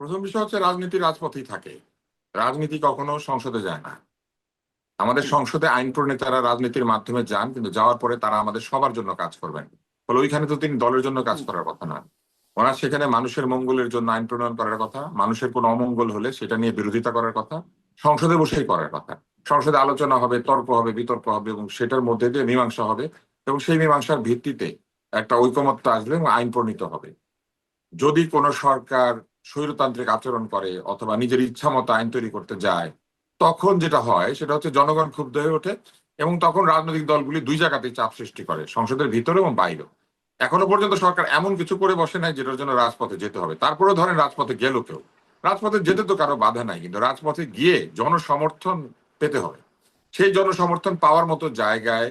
প্রথম বিষয় হচ্ছে রাজনীতি রাজপথেই থাকে। রাজনীতি কখনো সংসদে যায় না। আমাদের হুম, সংসদে আইন প্রণেতারা রাজনীতির মাধ্যমে যান, কিন্তু যাওয়ার পরে তারা আমাদের সবার জন্য কাজ করবেন। ফলে ওইখানে তো তিনি দলের জন্য কাজ হুম, করার কথা না। ওনার সেখানে মানুষের মঙ্গলের জন্য আইন প্রণয়ন করার কথা, মানুষের কোনো অমঙ্গল হলে সেটা নিয়ে বিরোধিতা করার কথা, সংসদে বসেই করার কথা। সংসদে আলোচনা হবে, তর্ক হবে, বিতর্ক হবে এবং সেটার মধ্যে দিয়ে মীমাংসা হবে এবং সেই মীমাংসার ভিত্তিতে একটা ঐকমত্য আসবে এবং আইন প্রণীত হবে। যদি কোনো সরকার স্বৈরতান্ত্রিক আচরণ করে অথবা নিজের ইচ্ছা মতো আইন তৈরি করতে যায়, তখন যেটা হয় সেটা হচ্ছে জনগণ ক্ষুব্ধ হয়ে ওঠে এবং তখন রাজনৈতিক দলগুলি দুই জায়গাতেই চাপ সৃষ্টি করে, সংসদের ভিতরে এবং বাইরে। এখনো পর্যন্ত সরকার এমন কিছু করে বসে নাই যেটার জন্য রাজপথে যেতে হবে। তারপরেও ধরেন রাজপথে গেল কেউ, রাজপথে যেতে তো কারো বাধা নাই, কিন্তু রাজপথে গিয়ে জনসমর্থন পেতে হবে। সেই জনসমর্থন পাওয়ার মতো জায়গায়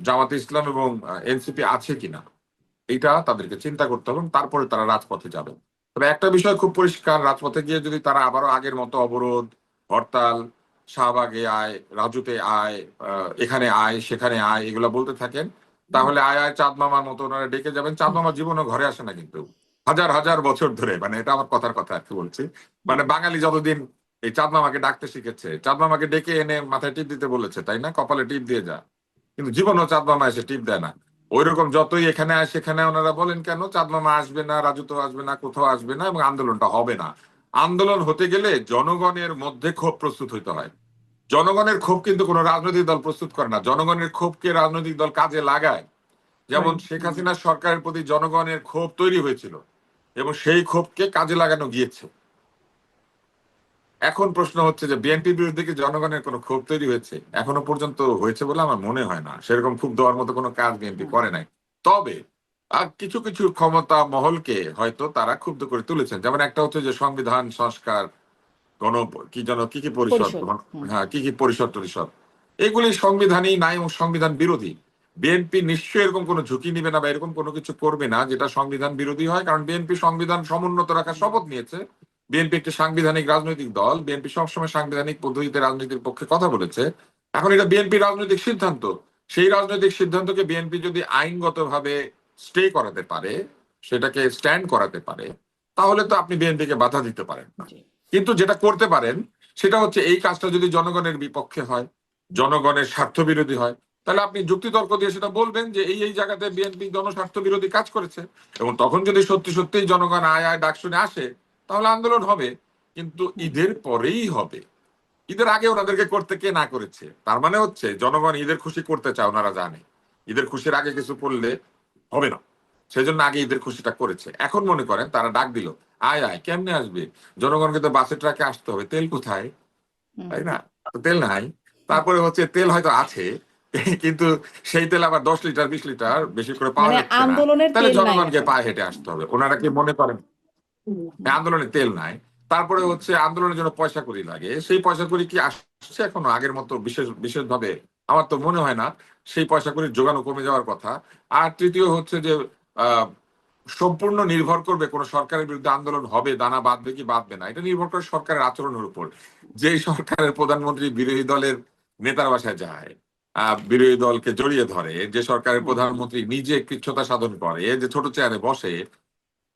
জামাতে ইসলাম এবং এনসিপি আছে কিনা, এটা তাদেরকে চিন্তা করতে হবে এবং তারপরে তারা রাজপথে যাবে। তবে একটা বিষয় খুব পরিষ্কার, রাজপথে গিয়ে যদি তারা আবারও আগের মতো অবরোধ, হরতাল, শাহবাগে আয়, রাজুতে আয়, এখানে আয়, সেখানে আয়, এগুলা বলতে থাকেন, তাহলে আয় আয় চাঁদ মামার মতো ওনারা ডেকে যাবেন। চাঁদ হুম, মামা জীবনও ঘরে আসে না কিন্তু, হাজার হাজার বছর ধরে, মানে এটা আমার কথার কথা আর কি বলছি। হুম, মানে বাঙালি যতদিন এই চাঁদ মামাকে ডাকতে শিখেছে, চাঁদ মামাকে ডেকে এনে মাথায় টিপ দিতে বলেছে, তাই না, কপালে টিপ দিয়ে যা, কিন্তু জীবনও চাঁদ মামা এসে টিপ দেয় না। ওইরকম যতই এখানে আসে সেখানে ওনারা বলেন কেন চাঁদ মামা আসবে না, রাজু তো আসবে না, কোথাও আসবে না এবং আন্দোলনটা হবে না। আন্দোলন হতে গেলে জনগণের মধ্যে ক্ষোভ প্রস্তুত হইতে হয়। জনগণের ক্ষোভ কিন্তু কোনো রাজনৈতিক দল প্রস্তুত করে না, জনগণের ক্ষোভকে রাজনৈতিক দল কাজে লাগায়। যেমন শেখ হুম, হাসিনার সরকারের প্রতি জনগণের ক্ষোভ তৈরি হয়েছিল এবং সেই ক্ষোভকে কাজে লাগানো গিয়েছে। এখন প্রশ্ন হচ্ছে যে বিএনপির বিরুদ্ধে কি জনগণের কোনো ক্ষোভ তৈরি হয়েছে? এখনো পর্যন্ত হয়েছে বলে আমার মনে হয় না, সেরকম ক্ষোভ দেওয়ার মতো কোনো কাজ বিএনপি হুম। করে নাই। তবে আর কিছু কিছু ক্ষমতা মহলকে হয়তো তারা ক্ষুব্ধ করে তুলেছেন, যেমন একটা হচ্ছে যে সংবিধান সংস্কার, গণ কি যেন কি কি পরিষদ, পরিশোধ। হুম, হ্যাঁ কি কি পরিষদ টরিষদ, এগুলি সংবিধানই নাই এবং সংবিধান বিরোধী। বিএনপি নিশ্চয়ই এরকম কোনো ঝুঁকি নিবে না বা এরকম কোনো কিছু করবে না যেটা সংবিধান বিরোধী হয়, কারণ বিএনপি সংবিধান সমুন্নত রাখার শপথ নিয়েছে। বিএনপি একটি সাংবিধানিক রাজনৈতিক দল, বিএনপি সবসময় সাংবিধানিক পদ্ধতিতে রাজনীতির পক্ষে কথা বলেছে। এখন এটা বিএনপি রাজনৈতিক সিদ্ধান্ত, সেই রাজনৈতিক সিদ্ধান্তকে বিএনপি যদি আইনগতভাবে স্টে করাতে পারে, সেটাকে স্ট্যান্ড করাতে পারে, তাহলে তো আপনি বিএনপিকে বাধা দিতে পারেন না। জি। কিন্তু যেটা করতে পারেন সেটা হচ্ছে এই কাজটা যদি জনগণের বিপক্ষে হয়, জনগণের স্বার্থ বিরোধী হয়, তাহলে আপনি যুক্তিতর্ক দিয়ে সেটা বলবেন যে এই এই জায়গাতে বিএনপি জনস্বার্থ বিরোধী কাজ করেছে। এবং তখন যদি সত্যি সত্যিই জনগণ আয় আয় ডাক শুনে আসে, তাহলে আন্দোলন হবে, কিন্তু হুম, ঈদের পরেই হবে। ঈদের আগে ওনাদেরকে করতে কে না করেছে? তার মানে হচ্ছে জনগণ ঈদের খুশি করতে চায়, ওনারা জানে ঈদের খুশির আগে কিছু করলে হবে না, সেজন্য আগে ঈদের খুশিটা করেছে। এখন মনে করেন তারা ডাক দিল, আয় আয়, কেমনে আসবে? জনগণকে তো বাসে ট্রাকে আসতে হবে, তেল কোথায়, হুম, তাই না? তো তেল নাই। হুম। তারপরে হচ্ছে তেল হয়তো আছে, কিন্তু সেই তেল আবার 10 লিটার 20 লিটার বেশি করে পাওয়া মানে যাচ্ছে না। আন্দোলনের তাহলে তেল নাই জনগণকে এখন। পায়ে হেঁটে আসতে হবে, ওনারা কি মনে করেন হুম, আন্দোলনে তেল নাই? তারপরে হচ্ছে আন্দোলনের জন্য পয়সা কড়ি লাগে, সেই পয়সা কড়ি কি আসছে এখনো আগের মতো বিশেষ বিশেষ ভাবে? আমার তো মনে হয় না। সেই পয়সা কড়ির যোগানও কমে যাওয়ার কথা। আর তৃতীয় হচ্ছে যে আহ সম্পূর্ণ নির্ভর করবে কোন সরকারের বিরুদ্ধে আন্দোলন হবে, দানা বাঁধবে কি বাঁধবে না, এটা নির্ভর করে সরকারের আচরণের উপর। যেই সরকারের প্রধানমন্ত্রী বিরোধী দলের নেতার বাসায় যায়, বিরোধী দলকে জড়িয়ে ধরে, যে সরকারের হুম, প্রধানমন্ত্রী নিজে কৃচ্ছ্রতা সাধন করে, যে ছোট চেয়ারে বসে,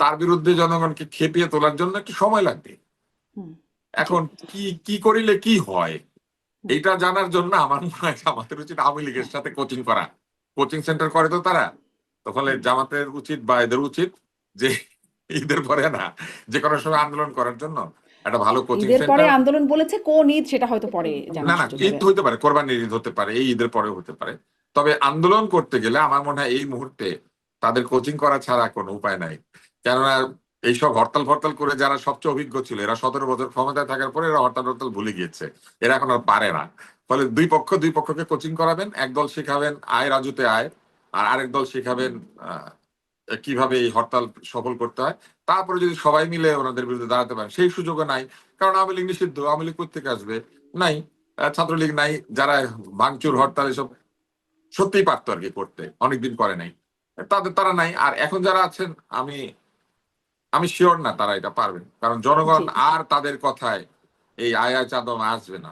তার বিরুদ্ধে জনগণকে খেপিয়ে তোলার জন্য একটু সময় লাগবে। হুম। জি। এখন কি কি করিলে কি হয়, হুম, এটা জানার জন্য আমার মনে হয় জামাতের উচিত আওয়ামী লীগের হ্যাঁ। সাথে কোচিং করা। কোচিং সেন্টার করে তো তারা, তখন হুম। জামাতের উচিত বা এদের উচিত যে ঈদের পরে না, যে কোনো সময় আন্দোলন করার জন্য একটা ভালো কোচিং ঈদের পরে সেন্টার। আন্দোলন বলেছে, কোন ঈদ সেটা হয়তো পরে না জানার না, সুযোগ ঈদ হবে। হইতে পারে, কোরবানির ঈদ হতে পারে, এই ঈদের পরেও হতে পারে। তবে আন্দোলন করতে গেলে আমার মনে হয় এই মুহূর্তে তাদের কোচিং করা ছাড়া কোনো উপায় নাই। কেননা এইসব হরতাল ফরতাল করে যারা সবচেয়ে অভিজ্ঞ ছিল, এরা 17 বছর ক্ষমতায় থাকার পরে এরা হরতাল হরতাল ভুলে গিয়েছে, এরা এখন আর পারে না। ফলে দুই পক্ষকে কোচিং করাবেন, একদল শেখাবেন আয় রাজুতে আয়, আর আরেক দল শেখাবেন আহ কিভাবে এই হরতাল সফল করতে হয়। তারপরে যদি সবাই মিলে ওনাদের বিরুদ্ধে দাঁড়াতে পারেন, সেই সুযোগও নাই। কারণ আওয়ামী লীগ নিষিদ্ধ, আওয়ামী লীগ কোথেকে আসবে? নাই। ছাত্রলীগ নাই, যারা ভাঙচুর হরতাল এসব সত্যিই পারতো আর কি করতে, অনেকদিন করে নাই, তারা নাই। আর এখন যারা আছেন, আমি আমি শিওর না তারা এটা পারবেন, কারণ জি। জনগণ আর তাদের কথায় এই আয় আয় চাঁদা আসবে না।